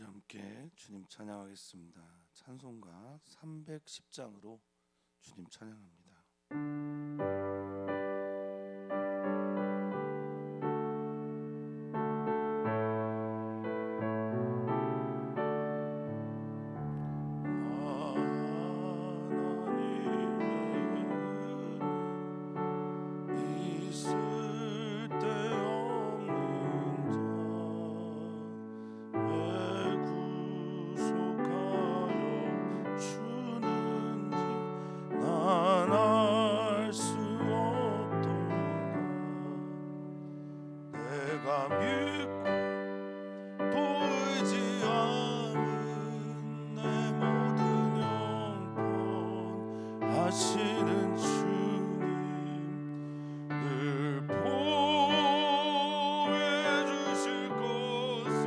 우리 함께 주님 찬양하겠습니다. 찬송가 310장으로 주님 찬양합니다. 하시는 주님 늘 보호해 주실 것을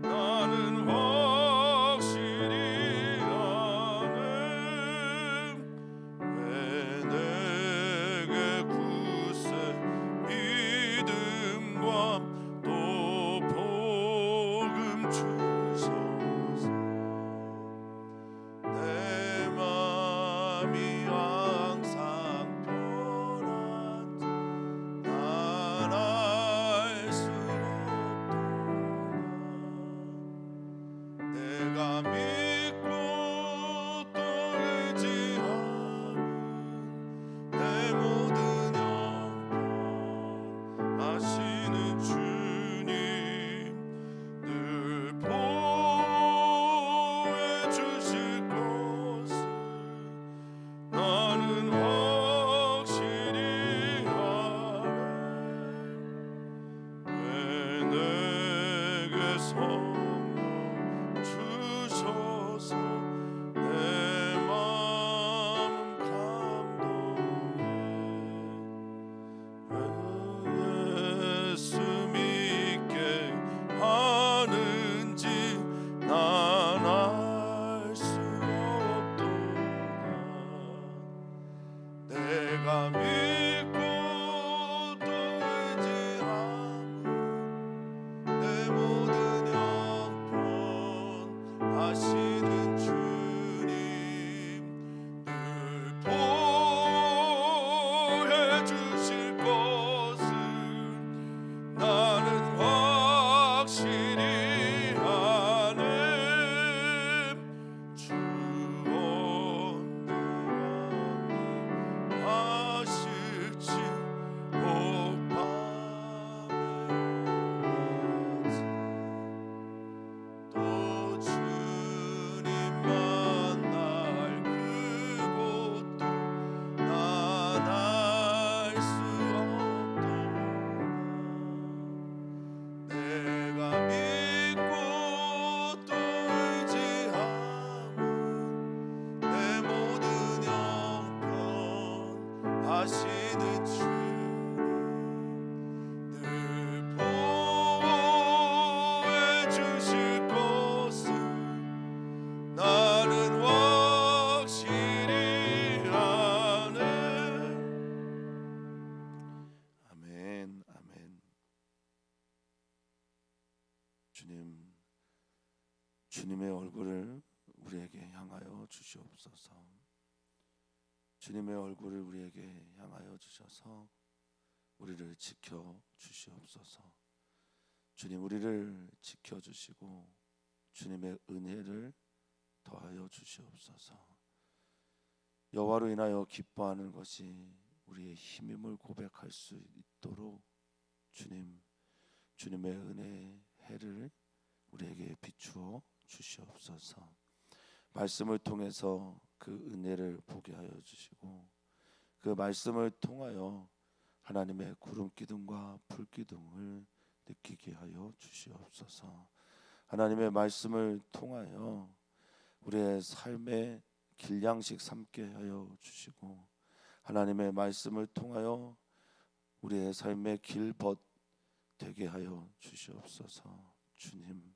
나는 확실히 아네. 왜 내게 굳세 믿음과 또 복음 주셔서 내 맘이 항상 편한지 난 알 수 없도다. 내가 믿고 또 의지하는 내 모든 형편 아시는 주님 늘 보호해 주실 것을 나는 확실히 아네. 왜 내게 성령 주셔서 내 마음 감동해. 왜 예수 믿게 하는지 난 알 수 없도다. 내가 믿고 또 의지하는 내 모든 형편 아시는 주님 늘 보호해 주실 것을 나는 확실히 아네. 주 언제 하실지 꼭 밤에 오나지 또 주님 만날 그곳도 난 알 수 없도다. 내가 믿고 또 의지하는 내 모든 형편 아시는 주님 늘 보호해 주실 것을 나는 확실히 아네. 아멘, 아멘. 주님의 얼굴을 우리에게 향하여 주시옵소서. 주님의 얼굴을 우리에게 향하여 주셔서 우리를 지켜 주시옵소서. 주님 우리를 지켜 주시고 주님의 은혜를 더하여 주시옵소서. 여호와로 인하여 기뻐하는 것이 우리의 힘임을 고백할 수 있도록 주님의 은혜의 해를 우리에게 비추어 주시옵소서. 말씀을 통해서 그 은혜를 보게 하여 주시고 그 말씀을 통하여 하나님의 구름 기둥과 불 기둥을 느끼게 하여 주시옵소서. 하나님의 말씀을 통하여 우리의 삶의 길양식 삼게 하여 주시고 하나님의 말씀을 통하여 우리의 삶의 길벗 되게 하여 주시옵소서. 주님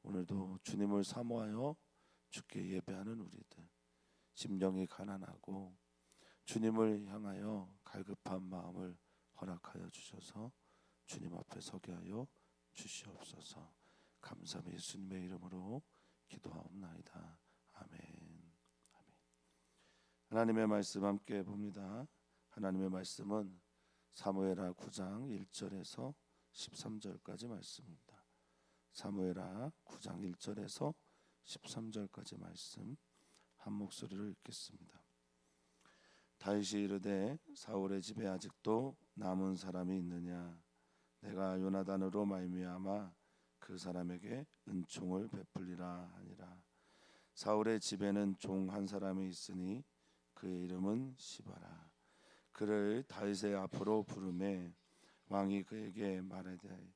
오늘도 주님을 사모하여 주께 예배하는 우리들 심령이 가난하고 주님을 향하여 갈급한 마음을 허락하여 주셔서 주님 앞에 서게 하여 주시옵소서. 감사함이 예수님의 이름으로 기도하옵나이다. 아멘. 아멘. 하나님의 말씀 함께 봅니다. 하나님의 말씀은 사무엘하 9장 1절에서 13절까지 말씀입니다. 사무엘하 9장 1절에서 13절까지 말씀 한 목소리로 읽겠습니다. 다윗이 이르되 사울의 집에 아직도 남은 사람이 있느냐? 내가 요나단으로 말미암아 그 사람에게 은총을 베풀리라 하니라. 사울의 집에는 종 한 사람이 있으니 그의 이름은 시바라. 그를 다윗의 앞으로 부르매 왕이 그에게 말하되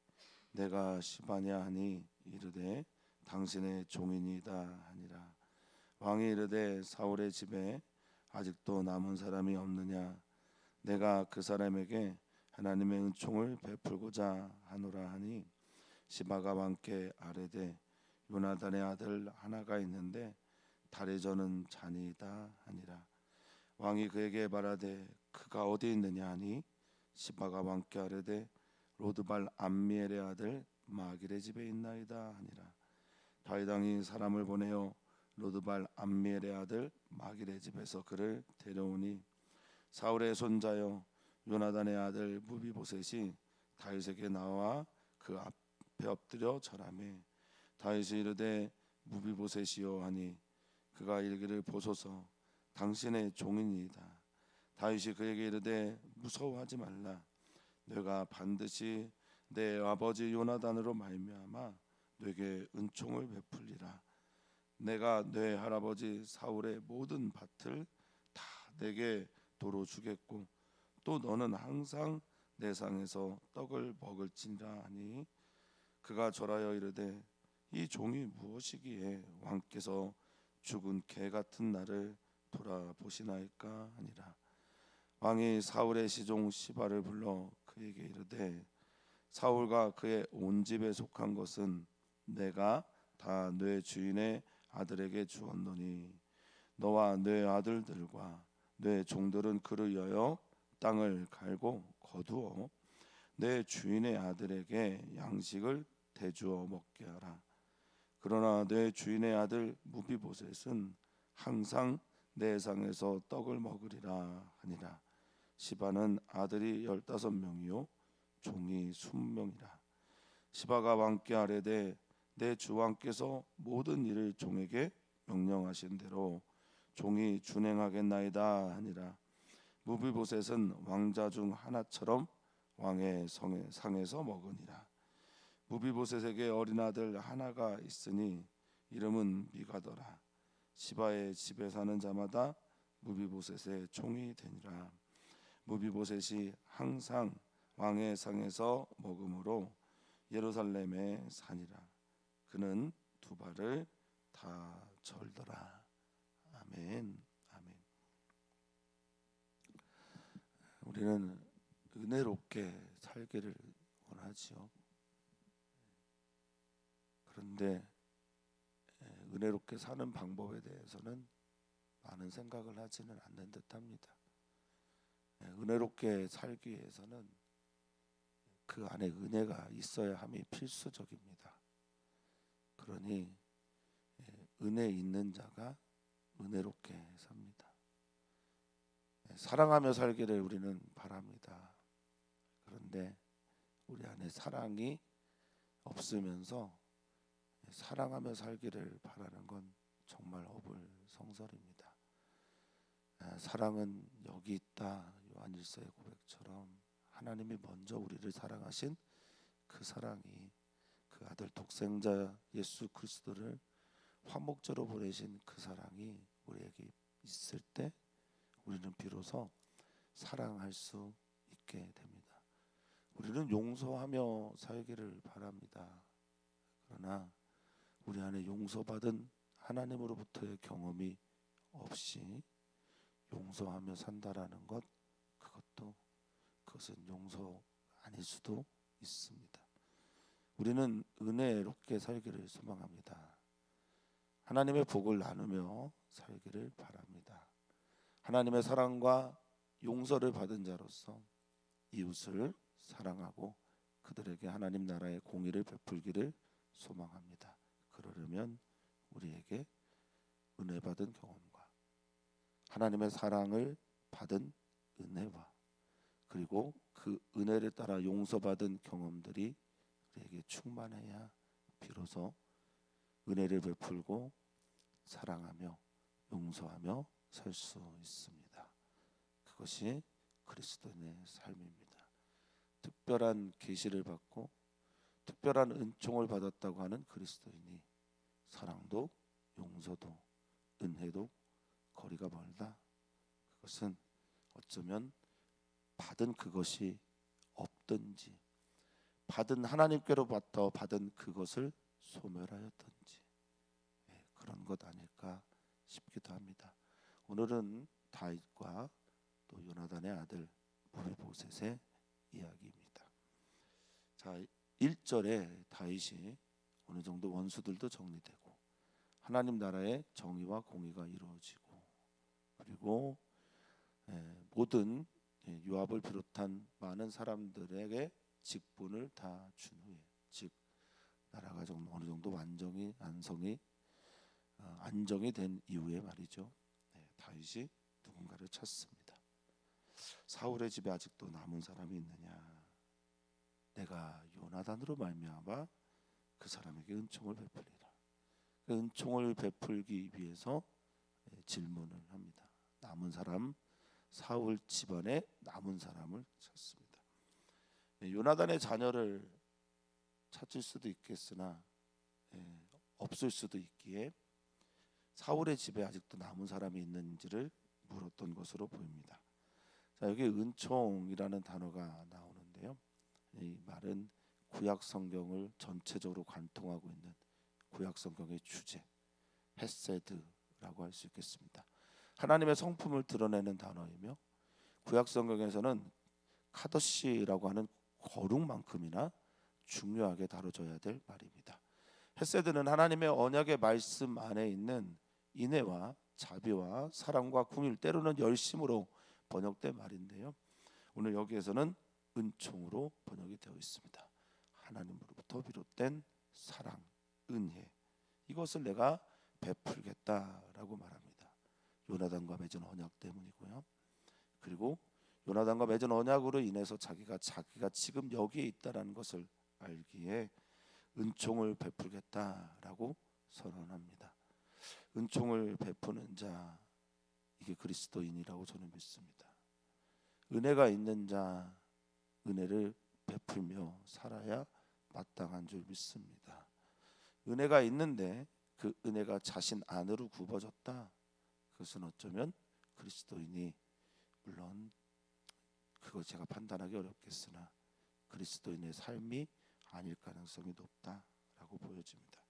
내가 시바냐 하니 이르되 당신의 종이니이다 하니라. 왕이 이르되 사울의 집에 아직도 남은 사람이 없느냐? 내가 그 사람에게 하나님의 은총을 베풀고자 하노라 하니 시바가 왕께 아뢰되 요나단의 아들 하나가 있는데 달에 저는 자니이다 하니라. 왕이 그에게 말하되 그가 어디 있느냐 하니 시바가 왕께 아뢰되 로드발 암미엘의 아들 마길의 집에 있나이다 하니라. 다윗 왕이 사람을 보내어 로드발 암미엘의 아들 마길의 집에서 그를 데려오니 사울의 손자여 요나단의 아들 무비보셋이 다윗에게 나와 그 앞에 엎드려 절하매 다윗이 이르되 무비보셋이요 하니 그가 이르기를 보소서 당신의 종이니이다. 다윗이 그에게 이르되 무서워하지 말라. 내가 반드시 내 아버지 요나단으로 말미암아 네게 은총을 베풀리라. 내가 내 할아버지 사울의 모든 밭을 다 내게 도로 주겠고 또 너는 항상 내 상에서 떡을 먹을지니라 하니 그가 절하여 이르되 이 종이 무엇이기에 왕께서 죽은 개 같은 나를 돌아보시나이까 하니라. 왕이 사울의 시종 시바를 불러 그에게 이르되 사울과 그의 온 집에 속한 것은 내가 다 내 주인의 아들에게 주었노니 너와 내 아들들과 내 종들은 그를 위하여 땅을 갈고 거두어 내 주인의 아들에게 양식을 대주어 먹게 하라. 그러나 내 주인의 아들 무비보셋은 항상 내 상에서 떡을 먹으리라 하니라. 시바는 아들이 15명이요 종이 20명이라. 시바가 왕께 아뢰되 내 주 왕께서 모든 일을 종에게 명령하신 대로 종이 준행하겠나이다 하니라. 무비보셋은 왕자 중 하나처럼 왕의 상에서 먹으니라. 무비보셋에게 어린 아들 하나가 있으니 이름은 미가더라. 시바의 집에 사는 자마다 무비보셋의 종이 되니라. 무비보셋이 항상 왕의 상에서 먹음으로 예루살렘에 사니라. 그는 두 발을 다 절더라. 아멘. 아멘. 우리는 은혜롭게 살기를 원하지요. 그런데 은혜롭게 사는 방법에 대해서는 많은 생각을 하지는 않는 듯합니다. 은혜롭게 살기 위해서는 그 안에 은혜가 있어야 함이 필수적입니다. 그러니 은혜 있는 자가 은혜롭게 삽니다. 사랑하며 살기를 우리는 바랍니다. 그런데 우리 안에 사랑이 없으면서 사랑하며 살기를 바라는 건 정말 어불성설입니다. 사랑은 여기 있다. 요한일서의 고백처럼 하나님이 먼저 우리를 사랑하신 그 사랑이 그 아들 독생자 예수 그리스도를 화목제로 보내신 그 사랑이 우리에게 있을 때 우리는 비로소 사랑할 수 있게 됩니다. 우리는 용서하며 살기를 바랍니다. 그러나 우리 안에 용서받은 하나님으로부터의 경험이 없이 용서하며 산다라는 것, 그것은 용서 아닐 수도 있습니다. 우리는 은혜롭게 살기를 소망합니다. 하나님의 복을 나누며 살기를 바랍니다. 하나님의 사랑과 용서를 받은 자로서 이웃을 사랑하고 그들에게 하나님 나라의 공의를 베풀기를 소망합니다. 그러려면 우리에게 은혜 받은 경험과 하나님의 사랑을 받은 은혜와 그리고 그 은혜를 따라 용서받은 경험들이 우리에게 충만해야 비로소 은혜를 베풀고 사랑하며 용서하며 살 수 있습니다. 그것이 그리스도인의 삶입니다. 특별한 계시를 받고 특별한 은총을 받았다고 하는 그리스도인이 사랑도 용서도 은혜도 거리가 멀다. 그것은 어쩌면 받은 그것이 없든지 받은 하나님께로부터 받은 그것을 소멸하였든지 그런 것 아닐까 싶기도 합니다. 오늘은 다윗과 또 요나단의 아들 무비보셋의 이야기입니다. 자, 1절에 다윗이 어느 정도 원수들도 정리되고 하나님 나라의 정의와 공의가 이루어지고 그리고 모든 요압을 비롯한 많은 사람들에게 직분을 다 준 후에 즉 나라가 좀 어느 정도 안정이 된 이후에 말이죠. 다윗이 누군가를 찾습니다. 사울의 집에 아직도 남은 사람이 있느냐? 내가 요나단으로 말미암아 그 사람에게 은총을 베풀리라. 그 은총을 베풀기 위해서 질문을 합니다. 남은 사람, 사울 집안에 남은 사람을 찾습니다. 요나단의 자녀를 찾을 수도 있겠으나 없을 수도 있기에 사울의 집에 아직도 남은 사람이 있는지를 물었던 것으로 보입니다. 자, 여기 은총이라는 단어가 나오는데요. 이 말은 구약 성경을 전체적으로 관통하고 있는 구약 성경의 주제 헤세드라고 할 수 있겠습니다. 하나님의 성품을 드러내는 단어이며 구약 성경에서는 카더시라고 하는 거룩만큼이나 중요하게 다뤄져야 될 말입니다. 헤세드는 하나님의 언약의 말씀 안에 있는 인애와 자비와 사랑과 궁일 때로는 열심으로 번역된 말인데요. 오늘 여기에서는 은총으로 번역이 되어 있습니다. 하나님으로부터 비롯된 사랑, 은혜 이것을 내가 베풀겠다라고 말합니다. 요나단과 맺은 언약 때문이고요. 그리고 요나단과 맺은 언약으로 인해서 자기가 지금 여기에 있다라는 것을 알기에 은총을 베풀겠다라고 선언합니다. 은총을 베푸는 자 이게 그리스도인이라고 저는 믿습니다. 은혜가 있는 자 은혜를 베풀며 살아야 마땅한 줄 믿습니다. 은혜가 있는데 그 은혜가 자신 안으로 굽어졌다. 그것은 어쩌면 그리스도인이 물론 그거 제가 판단하기 어렵겠으나 그리스도인의 삶이 아닐 가능성이 높다라고 보여집니다.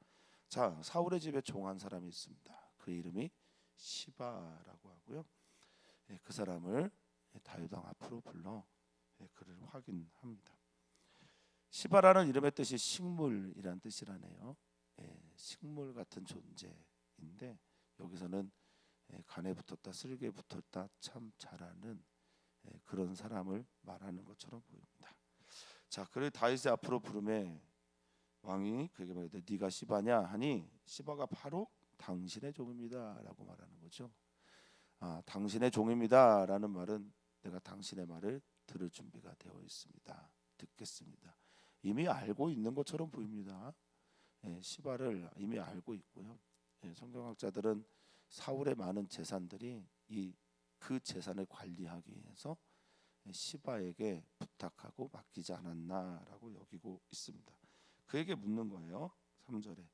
자, 사울의 집에 종한 사람이 있습니다. 그 이름이 시바라고 하고요. 그 사람을 다윗 왕 앞으로 불러 그를 확인합니다. 시바라는 이름의 뜻이 식물이란 뜻이라네요. 식물 같은 존재인데 여기서는 간에 붙었다 쓸개 붙었다 참 잘하는 그런 사람을 말하는 것처럼 보입니다. 자, 그를 다윗의 앞으로 부르매 왕이 그에게 말하되 네가 시바냐 하니 시바가 바로 당신의 종입니다라고 말하는 거죠. 당신의 종입니다라는 말은 내가 당신의 말을 들을 준비가 되어 있습니다. 듣겠습니다. 이미 알고 있는 것처럼 보입니다. 시바를 이미 알고 있고요. 성경학자들은 사울의 많은 재산들이 그 재산을 관리하기 위해서 시바에게 부탁하고 맡기지 않았나라고 여기고 있습니다. 그에게 묻는 거예요. 3절에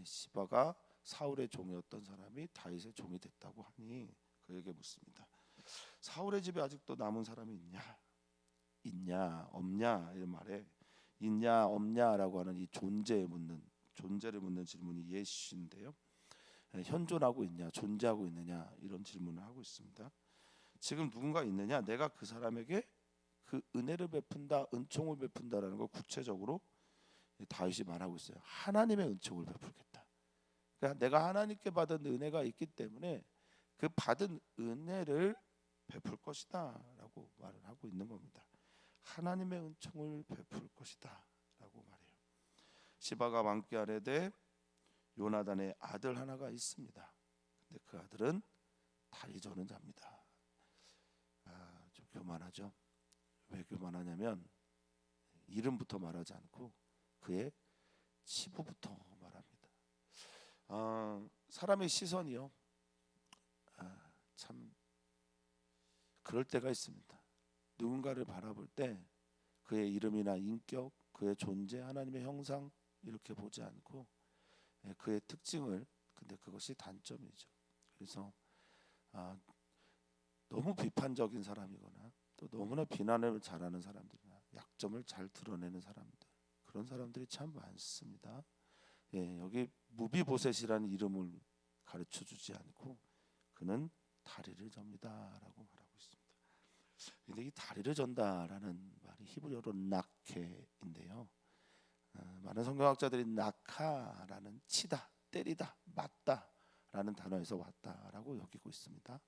시바가 사울의 종이었던 사람이 다윗의 종이 됐다고 하니 그에게 묻습니다. 사울의 집에 아직도 남은 사람이 있냐 없냐 이 말에 있냐 없냐라고 하는 이 존재를 묻는 질문이 예시인데요. 현존하고 있냐 존재하고 있느냐 이런 질문을 하고 있습니다. 지금 누군가 있느냐 내가 그 사람에게 그 은혜를 베푼다 은총을 베푼다라는 걸 구체적으로 다윗이 말하고 있어요. 하나님의 은총을 베풀겠다. 그러니까 내가 하나님께 받은 은혜가 있기 때문에 그 받은 은혜를 베풀 것이다라고 말을 하고 있는 겁니다. 하나님의 은총을 베풀 것이다라고 말해요. 시바가 왕께 아뢰되 요나단의 아들 하나가 있습니다. 근데 그 아들은 다리 저는 자입니다. 좀 교만하죠. 왜 교만하냐면 이름부터 말하지 않고 그의 치부부터 말합니다. 사람의 시선이요, 참 그럴 때가 있습니다. 누군가를 바라볼 때 그의 이름이나 인격, 그의 존재, 하나님의 형상 이렇게 보지 않고 그의 특징을, 근데 그것이 단점이죠. 그래서 너무 비판적인 사람이거나 또 너무나 비난을 잘하는 사람들이나 약점을 잘 드러내는 사람들, 그런 사람들이 참 많습니다. 여기 무비보셋이라는 이름을 가르쳐주지 않고 그는 다리를 접니다라고 말하고 있습니다. 근데 이 다리를 전다라는 말이 히브리어로 나케인데요. 많은 성경학자들이 나카라는 치다, 때리다, 맞다라는 단어에서 왔다라고 여기고 있습니다.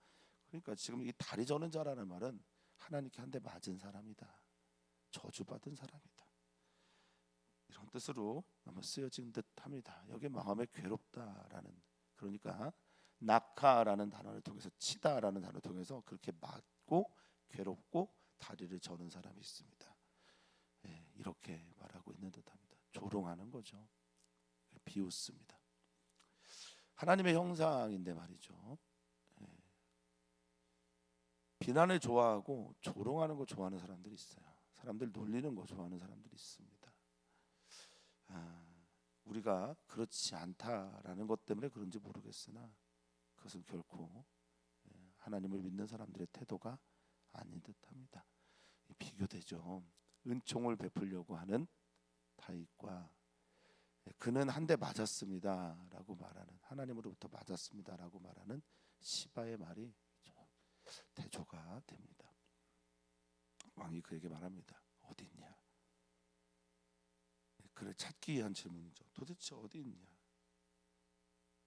그러니까 지금 이 다리 저는 자라는 말은 하나님께 한 대 맞은 사람이다, 저주받은 사람이다, 이런 뜻으로 아마 쓰여진 듯합니다. 여기 마음에 괴롭다라는, 그러니까 낙하라는 단어를 통해서 치다라는 단어를 통해서 그렇게 맞고 괴롭고 다리를 저는 사람이 있습니다. 이렇게 말하고 있는 듯합니다. 조롱하는 거죠. 비웃습니다. 하나님의 형상인데 말이죠. 비난을 좋아하고 조롱하는 거 좋아하는 사람들이 있어요. 사람들 놀리는 거 좋아하는 사람들이 있습니다. 우리가 그렇지 않다라는 것 때문에 그런지 모르겠으나 그것은 결코 하나님을 믿는 사람들의 태도가 아닌 듯합니다. 비교되죠. 은총을 베풀려고 하는 다윗과 그는 한 대 맞았습니다라고 말하는, 하나님으로부터 맞았습니다라고 말하는 시바의 말이 대조가 됩니다. 왕이 그에게 말합니다. 어디 있냐? 그를 찾기 위한 질문이죠. 도대체 어디 있냐?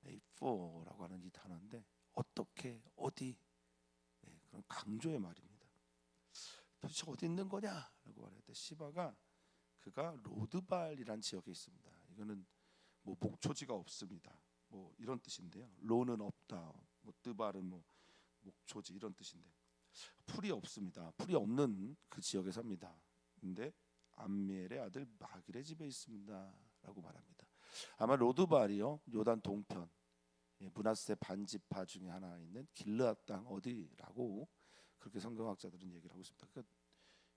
A4라고 하는 이 단어인데 어떻게, 어디, 그런 강조의 말입니다. 도대체 어디 있는 거냐라고 말할 때 시바가 그가 로드발이란 지역에 있습니다. 이거는 뭐 목초지가 없습니다. 뭐 이런 뜻인데요. 로는 없다, 뭐 뜨발은 뭐 목초지 이런 뜻인데 풀이 없습니다. 풀이 없는 그 지역에 삽니다. 근데 암미엘의 아들 마길의 집에 있습니다라고 말합니다. 아마 로드발이요, 요단 동편, 므낫세 반지파 중에 하나 있는 길르앗 땅 어디라고 그렇게 성경학자들은 얘기를 하고 있습니다. 그러니까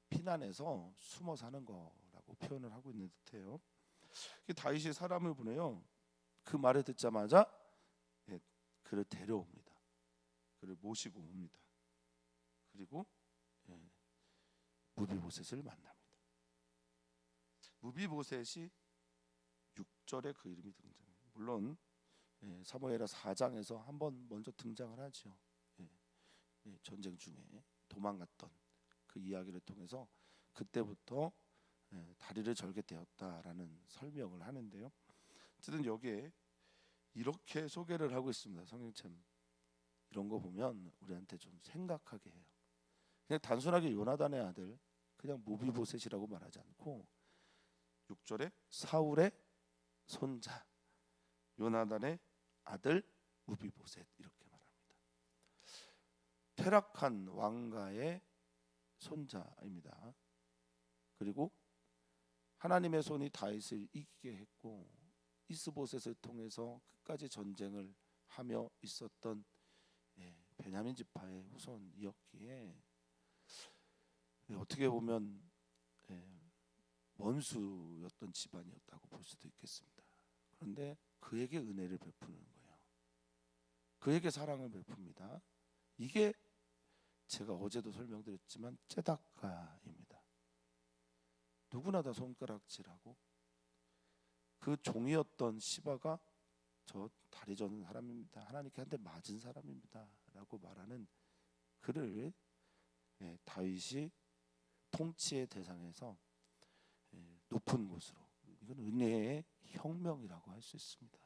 피난해서 숨어 사는 거라고 표현을 하고 있는 듯해요. 다윗이 사람을 보내요. 그 말을 듣자마자 그를 데려옵니다. 그를 모시고 옵니다. 그리고 무비보셋을 만납니다. 무비보셋이 6절에 그 이름이 등장해요. 물론 사무엘하 4장에서 한번 먼저 등장을 하죠. 전쟁 중에 도망갔던 그 이야기를 통해서 그때부터 다리를 절게 되었다라는 설명을 하는데요. 어쨌든 여기에 이렇게 소개를 하고 있습니다. 성경책 이런 거 보면 우리한테 좀 생각하게 해요. 그냥 단순하게 요나단의 아들, 그냥 무비보셋이라고 말하지 않고 6절에 사울의 손자 요나단의 아들 무비보셋 이렇게 말합니다. 퇴락한 왕가의 손자입니다. 그리고 하나님의 손이 다윗을 이기게 했고 이스보셋을 통해서 끝까지 전쟁을 하며 있었던 베냐민 지파의 후손이었기에 어떻게 보면 원수였던 집안이었다고 볼 수도 있겠습니다. 그런데 그에게 은혜를 베푸는 거예요. 그에게 사랑을 베풉니다. 이게 제가 어제도 설명드렸지만 째다가입니다. 누구나 다 손가락질하고 그 종이었던 시바가 저 다리 저는 사람입니다. 하나님께 한 대 맞은 사람입니다. 라고 말하는 그를 다윗이 통치의 대상에서 높은 곳으로, 이건 은혜의 혁명이라고 할 수 있습니다.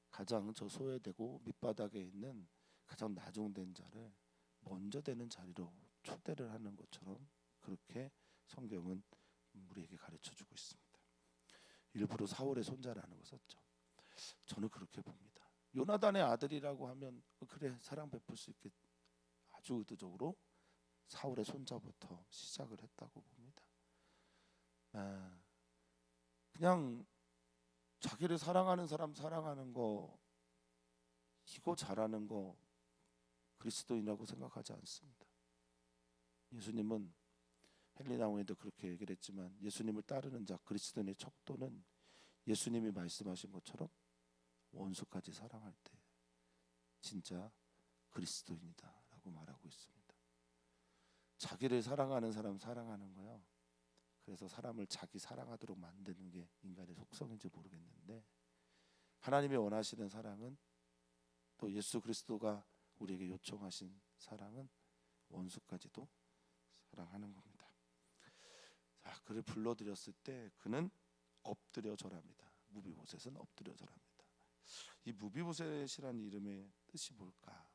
가장 저 소외되고 밑바닥에 있는 가장 나중된 자를 먼저 되는 자리로 초대를 하는 것처럼 그렇게 성경은 우리에게 가르쳐주고 있습니다. 일부러 사울의 손자라는 거 썼죠. 저는 그렇게 봅니다. 요나단의 아들이라고 하면 그래 사랑 베풀 수 있겠. 아주 의도적으로 사울의 손자부터 시작을 했다고 봅니다. 그냥 자기를 사랑하는 사람 사랑하는 거 이거 잘하는 거 그리스도인이라고 생각하지 않습니다. 예수님은 헨리나우에도 그렇게 얘기를 했지만 예수님을 따르는 자 그리스도인의 척도는 예수님이 말씀하신 것처럼 원수까지 사랑할 때 진짜 그리스도인이다라고 말하고 있습니다. 자기를 사랑하는 사람 사랑하는 거요. 그래서 사람을 자기 사랑하도록 만드는 게 인간의 속성인지 모르겠는데 하나님이 원하시는 사랑은 또 예수 그리스도가 우리에게 요청하신 사랑은 원수까지도 사랑하는 겁니다. 자, 그를 불러들였을 때 그는 엎드려 절합니다. 무비보셋은 엎드려 절합니다. 이 무비보셋이라는 이름의 뜻이 뭘까?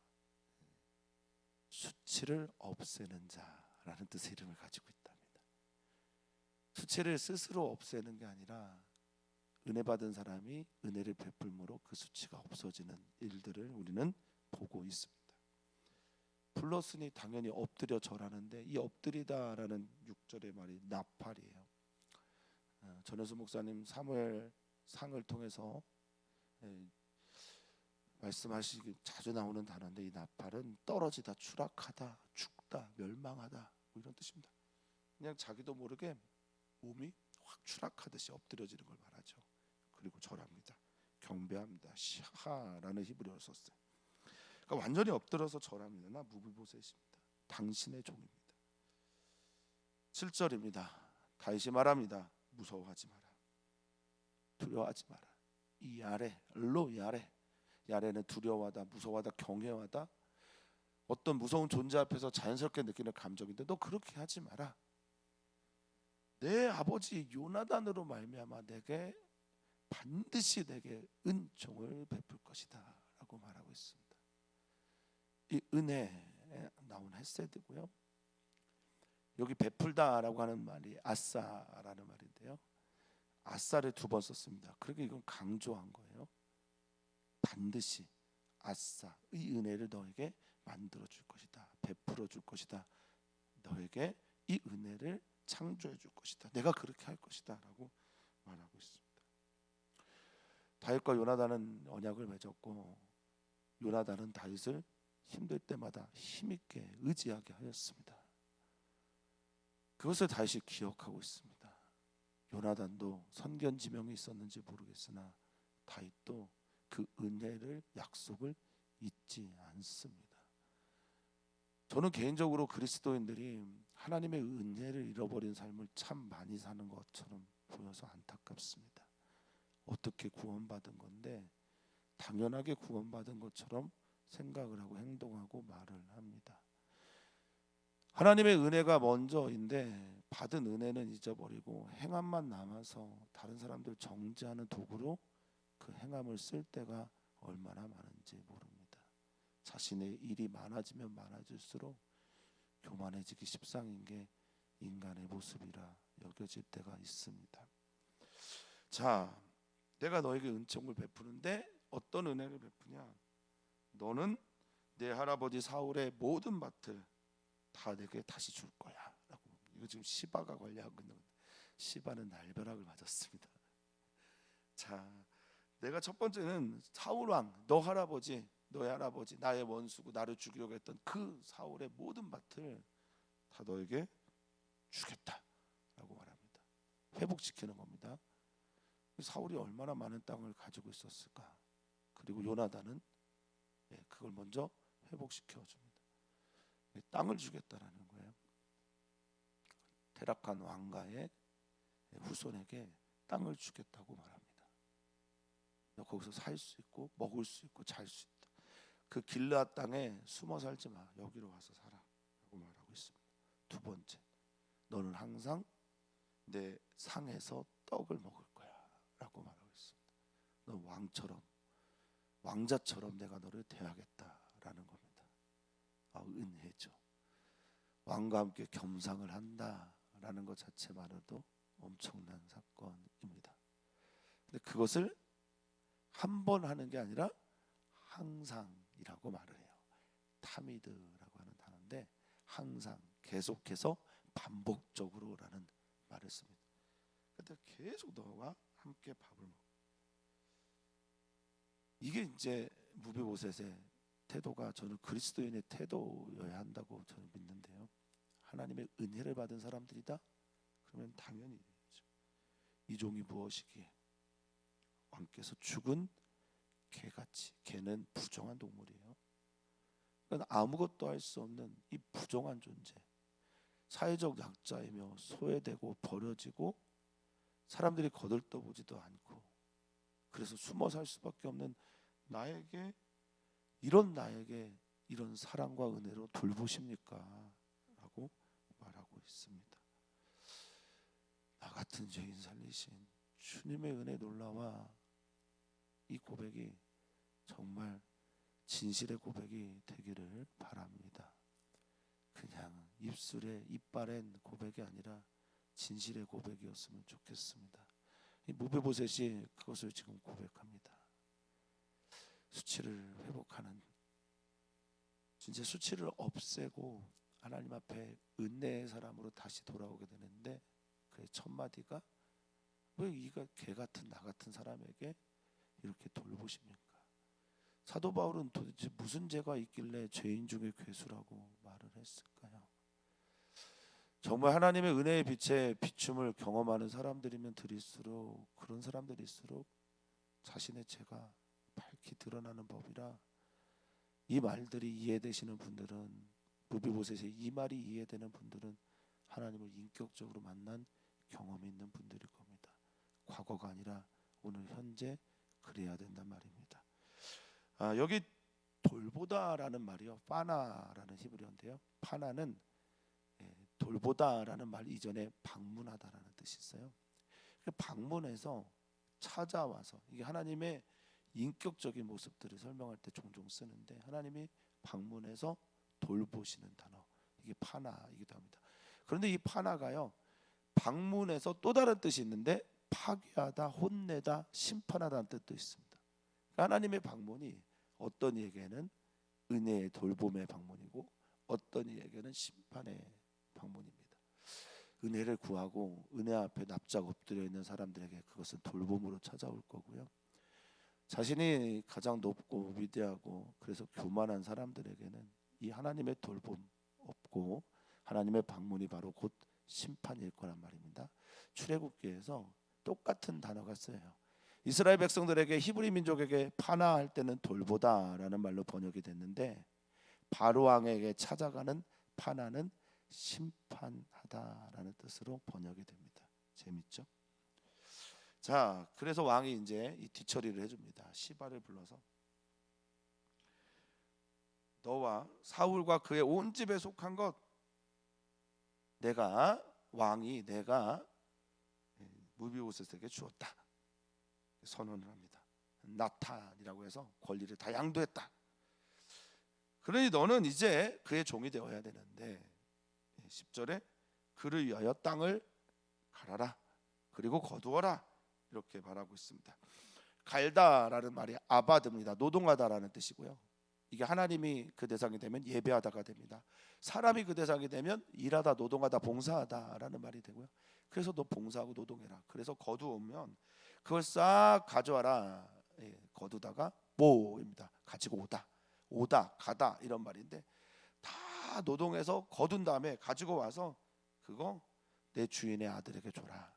수치를 없애는 자라는 뜻의 이름을 가지고 있답니다. 수치를 스스로 없애는 게 아니라 은혜 받은 사람이 은혜를 베풀므로 그 수치가 없어지는 일들을 우리는 보고 있습니다. 불렀으니 당연히 엎드려 절하는데 이 엎드리다라는 6절의 말이 나팔이에요. 전혜수 목사님 사무엘 상을 통해서 말씀하시기 자주 나오는 단어인데 이 나팔은 떨어지다, 추락하다, 죽다, 멸망하다 뭐 이런 뜻입니다. 그냥 자기도 모르게 몸이 확 추락하듯이 엎드려지는 걸 말하죠. 그리고 절합니다. 경배합니다. 샤하라는 히브리어를 썼어요. 그러니까 완전히 엎드려서 절합니다. 나 무비보셋입니다. 당신의 종입니다. 7절입니다. 다윗이 말합니다. 무서워하지 마라. 두려워하지 마라. 이 야레, 로 야레. 야레는 두려워하다, 무서워하다, 경외하다. 어떤 무서운 존재 앞에서 자연스럽게 느끼는 감정인데 너 그렇게 하지 마라. 내 아버지 요나단으로 말미암아 내게 반드시 내게 은총을 베풀 것이다 라고 말하고 있습니다. 이 은혜에 나온 헤세드고요. 여기 베풀다라고 하는 말이 아싸라는 말인데요. 아싸를 2번 썼습니다. 그러니까 이건 강조한 거예요. 반드시 아싸 이 은혜를 너에게 만들어 줄 것이다. 베풀어 줄 것이다. 너에게 이 은혜를 창조해 줄 것이다. 내가 그렇게 할 것이다 라고 말하고 있습니다. 다윗과 요나단은 언약을 맺었고 요나단은 다윗을 힘들 때마다 힘있게 의지하게 하였습니다. 그것을 다윗이 기억하고 있습니다. 요나단도 선견지명이 있었는지 모르겠으나 다윗도 그 은혜를 약속을 잊지 않습니다. 저는 개인적으로 그리스도인들이 하나님의 은혜를 잃어버린 삶을 참 많이 사는 것처럼 보여서 안타깝습니다. 어떻게 구원받은 건데 당연하게 구원받은 것처럼 생각을 하고 행동하고 말을 합니다. 하나님의 은혜가 먼저인데 받은 은혜는 잊어버리고 행함만 남아서 다른 사람들 정죄하는 도구로 그 행함을 쓸 때가 얼마나 많은지 모릅니다. 자신의 일이 많아지면 많아질수록 교만해지기 십상인 게 인간의 모습이라 여겨질 때가 있습니다. 자, 내가 너에게 은총을 베푸는데 어떤 은혜를 베푸냐? 너는 내 할아버지 사울의 모든 밭을 다 내게 다시 줄 거야 라고. 이거 지금 시바가 관리하고 있는 건데 시바는 날벼락을 맞았습니다. 자, 내가 첫 번째는 사울 왕, 너 할아버지, 너의 할아버지, 나의 원수고 나를 죽이려고 했던 그 사울의 모든 밭을 다 너에게 주겠다라고 말합니다. 회복시키는 겁니다. 사울이 얼마나 많은 땅을 가지고 있었을까? 그리고 요나단은 그걸 먼저 회복시켜 줍니다. 땅을 주겠다라는 거예요. 테락한 왕가의 후손에게 땅을 주겠다고 말합니다. 너 거기서 살 수 있고 먹을 수 있고 잘 수 있다. 그 길르앗 땅에 숨어 살지 마. 여기로 와서 살아라고 말하고 있습니다. 2번째, 너는 항상 내 상에서 떡을 먹을 거야라고 말하고 있습니다. 너 왕처럼 왕자처럼 내가 너를 대하겠다라는 겁니다. 은혜죠. 왕과 함께 겸상을 한다라는 것 자체만으로도 엄청난 사건입니다. 근데 그것을 한 번 하는 게 아니라 항상이라고 말을 해요. 타미드라고 하는 단어인데 항상, 계속해서, 반복적으로라는 말을 씁니다. 그때 계속 너와 함께 밥을 먹어. 이게 이제 무비보셋의 태도가 저는 그리스도인의 태도여야 한다고 저는 믿는데요. 하나님의 은혜를 받은 사람들이다? 그러면 당연히 이 종이 무엇이기에 왕께서 죽은 개같이, 개는 부정한 동물이에요. 그러니까 아무것도 할 수 없는 이 부정한 존재, 사회적 약자이며 소외되고 버려지고 사람들이 거들떠보지도 않고 그래서 숨어 살 수밖에 없는 나에게 이런 사랑과 은혜로 돌보십니까? 라고 말하고 있습니다. 나 같은 죄인 살리신 주님의 은혜 놀라와 이 고백이 정말 진실의 고백이 되기를 바랍니다. 그냥 입술에 이빨엔 고백이 아니라 진실의 고백이었으면 좋겠습니다. 이 무비보셋이 그것을 지금 고백합니다. 수치를 회복하는, 진짜 수치를 없애고 하나님 앞에 은혜의 사람으로 다시 돌아오게 되는데 그의 첫 마디가 왜 이가 개 같은 나 같은 사람에게 이렇게 돌보십니까? 사도 바울은 도대체 무슨 죄가 있길래 죄인 중에 괴수라고 말을 했을까요? 정말 하나님의 은혜의 빛에 비춤을 경험하는 사람들이면 들일수록, 그런 사람들일수록 자신의 죄가 밝히 드러나는 법이라 이 말들이 이해되시는 분들은, 무비보셋의 이 말이 이해되는 분들은 하나님을 인격적으로 만난 경험이 있는 분들일 겁니다. 과거가 아니라 오늘 현재 그래야 된단 말입니다. 여기 돌보다라는 말이요, 파나라는 히브리어인데요. 파나는 돌보다라는 말 이전에 방문하다라는 뜻이 있어요. 방문해서 찾아와서, 이게 하나님의 인격적인 모습들을 설명할 때 종종 쓰는데 하나님이 방문해서 돌보시는 단어, 이게 파나이기도 합니다. 그런데 이 파나가요, 방문해서 또 다른 뜻이 있는데 파괴하다, 혼내다, 심판하다는 뜻도 있습니다. 하나님의 방문이 어떤 이에게는 은혜의 돌봄의 방문이고 어떤 이에게는 심판의 방문입니다. 은혜를 구하고 은혜 앞에 납작 엎드려 있는 사람들에게 그것은 돌봄으로 찾아올 거고요. 자신이 가장 높고 위대하고 그래서 교만한 사람들에게는 이 하나님의 돌봄 없고 하나님의 방문이 바로 곧 심판일 거란 말입니다. 출애굽기에서 똑같은 단어가 쓰여요. 이스라엘 백성들에게, 히브리 민족에게 파나할 때는 돌보다라는 말로 번역이 됐는데 바로 왕에게 찾아가는 파나는 심판하다라는 뜻으로 번역이 됩니다. 재밌죠? 자, 그래서 왕이 이제 이 뒤처리를 해줍니다. 시바를 불러서 너와 사울과 그의 온 집에 속한 것 내가 무비보셋에게 주었다 선언을 합니다. 나탄이라고 해서 권리를 다 양도했다. 그러니 너는 이제 그의 종이 되어야 되는데 10절에 그를 위하여 땅을 갈아라 그리고 거두어라 이렇게 말하고 있습니다. 갈다라는 말이 아바드입니다. 노동하다라는 뜻이고요. 이게 하나님이 그 대상이 되면 예배하다가 됩니다. 사람이 그 대상이 되면 일하다, 노동하다, 봉사하다라는 말이 되고요. 그래서 너 봉사하고 노동해라. 그래서 거두오면 그걸 싹 가져와라. 거두다가 모입니다. 가지고 오다, 가다 이런 말인데 다 노동해서 거둔 다음에 가지고 와서 그거 내 주인의 아들에게 줘라.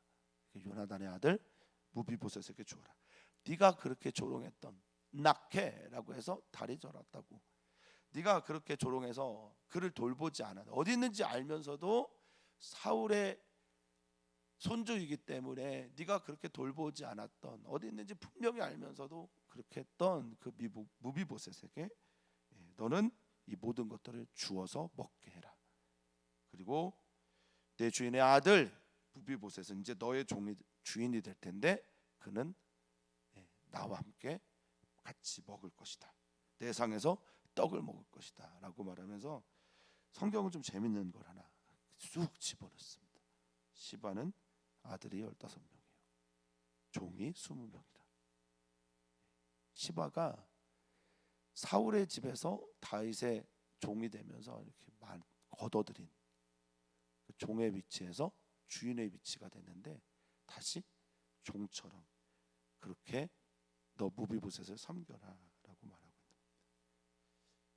요나단의 아들 무비보셋에게 주어라. 네가 그렇게 조롱했던 낙해라고 해서 다리 절었다고. 네가 그렇게 조롱해서 그를 돌보지 않아. 어디 있는지 알면서도 사울의 손주이기 때문에 네가 그렇게 돌보지 않았던, 어디 있는지 분명히 알면서도 그렇게 했던 그 무비보셋에게 너는 이 모든 것들을 주어서 먹게 해라. 그리고 내 주인의 아들 무비보셋은 이제 너의 주인이 될 텐데 그는 나와 함께 같이 먹을 것이다. 내 상에서 떡을 먹을 것이다 라고 말하면서 성경은 좀 재밌는 걸 하나 쑥 집어넣습니다. 시바는 아들이 15명이에요. 종이 20명이라. 시바가 사울의 집에서 다윗의 종이 되면서 이렇게 걷어들인 그 종의 위치에서 주인의 위치가 됐는데 다시 종처럼 그렇게 너 무비보셋을 섬겨라라고 말하고 있는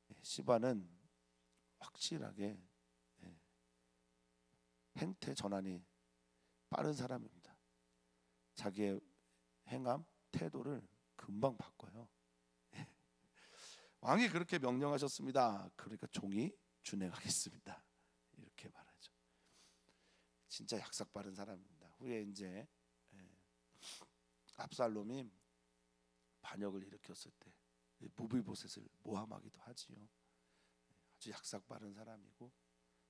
겁니다. 시바는 확실하게 행태 전환이 빠른 사람입니다. 자기의 행함, 태도를 금방 바꿔요. 왕이 그렇게 명령하셨습니다. 그러니까 종이 준행하겠습니다. 이렇게 말하죠. 진짜 약삭 빠른 사람입니다. 후에 이제 압살롬이 반역을 일으켰을 때 무비보셋을 모함하기도 하지요. 아주 약삭 빠른 사람이고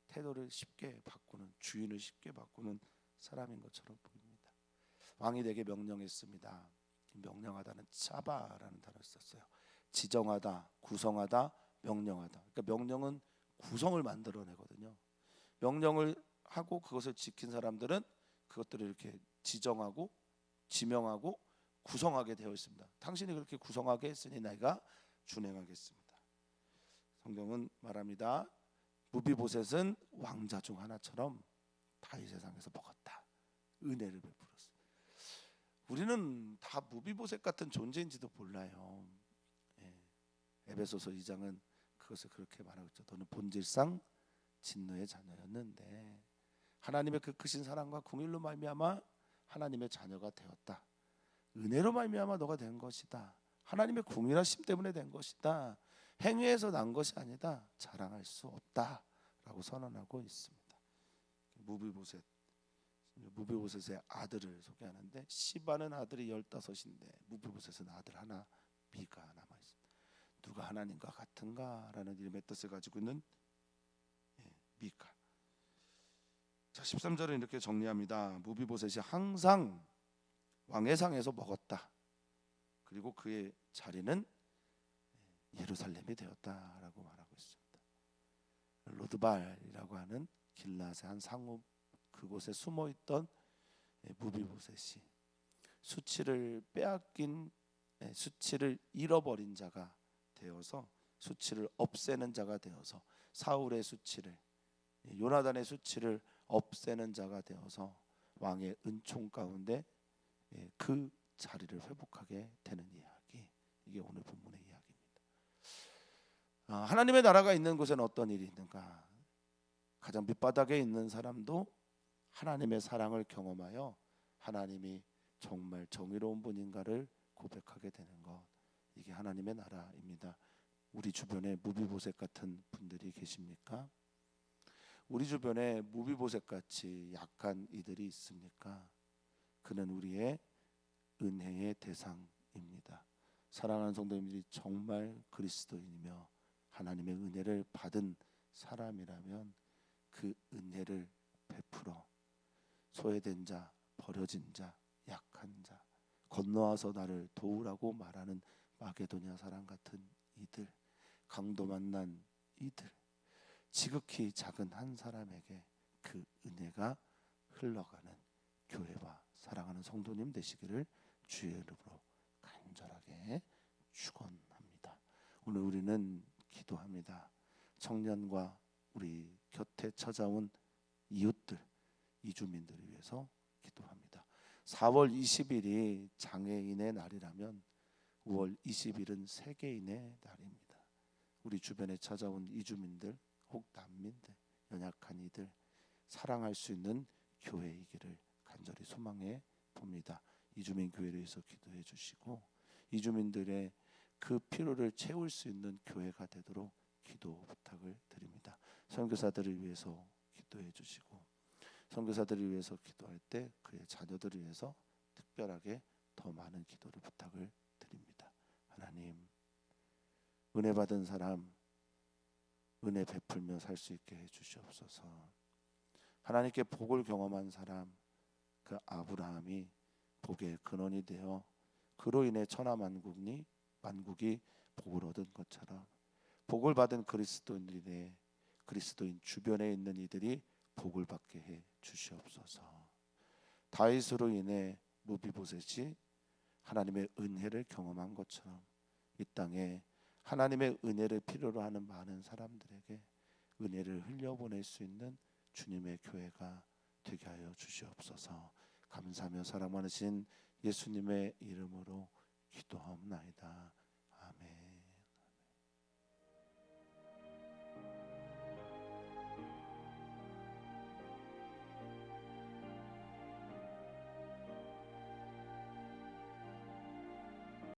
태도를 쉽게 바꾸는, 주인을 쉽게 바꾸는 사람인 것처럼 보입니다. 왕이 내게 명령했습니다. 명령하다는 차바라는 단어를 썼어요. 지정하다, 구성하다, 명령하다. 그러니까 명령은 구성을 만들어내거든요. 명령을 하고 그것을 지킨 사람들은 그것들을 이렇게 지정하고 지명하고 구성하게 되어 있습니다. 당신이 그렇게 구성하게 했으니 내가 준행하겠습니다. 성경은 말합니다. 무비보셋은 왕자 중 하나처럼 다윗의 상에서 먹었다. 은혜를 베풀었어요. 우리는 다 무비보셋 같은 존재인지도 몰라요. 에베소서 2장은 그것을 그렇게 말하고 있죠. 너는 본질상 진노의 자녀였는데 하나님의 그 크신 사랑과 긍휼로 말미암아 하나님의 자녀가 되었다. 은혜로 말미암아 너가 된 것이다. 하나님의 긍휼하심 때문에 된 것이다. 행위에서 난 것이 아니다. 자랑할 수 없다라고 선언하고 있습니다. 무비보셋의 아들을 소개하는데 시바는 아들이 15인데 무비보셋은 아들 하나, 미가 남아 있습니다. 누가 하나님과 같은가라는 이름의 뜻을 가지고 있는 미가. 자, 13절은 이렇게 정리합니다. 무비보셋이 항상 왕의 상에서 먹었다. 그리고 그의 자리는 예루살렘이 되었다라고 말하고 있습니다. 로드발이라고 하는 길앗의 한 상읍 그곳에 숨어있던 무비보셋이 수치를 빼앗긴, 수치를 잃어버린 자가 되어서 수치를 없애는 자가 되어서 사울의 수치를, 요나단의 수치를 없애는 자가 되어서 왕의 은총 가운데 그 자리를 회복하게 되는 이야기. 이게 오늘 본문의 이야기입니다. 하나님의 나라가 있는 곳에는 어떤 일이 있는가? 가장 밑바닥에 있는 사람도 하나님의 사랑을 경험하여 하나님이 정말 정의로운 분인가를 고백하게 되는 것. 이게 하나님의 나라입니다. 우리 주변에 무비보셋 같은 분들이 계십니까? 우리 주변에 무비보셋 같이 약한 이들이 있습니까? 그는 우리의 은혜의 대상입니다. 사랑하는 성도님들이 정말 그리스도인이며 하나님의 은혜를 받은 사람이라면 그 은혜를 베풀어 소외된 자, 버려진 자, 약한 자, 건너와서 나를 도우라고 말하는 마게도냐 사람 같은 이들, 강도 만난 이들, 지극히 작은 한 사람에게 그 은혜가 흘러가는 교회와 사랑하는 성도님 되시기를 주의 이름으로 간절하게 축원합니다. 오늘 우리는 기도합니다. 청년과 우리 곁에 찾아온 이웃들, 이주민들을 위해서 기도합니다. 4월 20일이 장애인의 날이라면 5월 20일은 세계인의 날입니다. 우리 주변에 찾아온 이주민들, 혹 난민들, 연약한 이들 사랑할 수 있는 교회이기를 간절히 소망해 봅니다. 이주민 교회를 위해서 기도해 주시고 이주민들의 그 필요를 채울 수 있는 교회가 되도록 기도 부탁을 드립니다. 선교사들을 위해서 기도해 주시고 선교사들을 위해서 기도할 때 그의 자녀들을 위해서 특별하게 더 많은 기도를 부탁을 드립니다. 하나님, 은혜 받은 사람 은혜 베풀며 살 수 있게 해 주시옵소서. 하나님께 복을 경험한 사람 그 아브라함이 복의 근원이 되어 그로 인해 천하만국이 복을 얻은 것처럼 복을 받은 그리스도인들의 그리스도인 주변에 있는 이들이 복을 받게 해 주시옵소서. 다윗으로 인해 무비보셋이 하나님의 은혜를 경험한 것처럼 이 땅에 하나님의 은혜를 필요로 하는 많은 사람들에게 은혜를 흘려보낼 수 있는 주님의 교회가 되게 하여 주시옵소서. 감사하며 사랑 많으신 예수님의 이름으로 기도하옵나이다.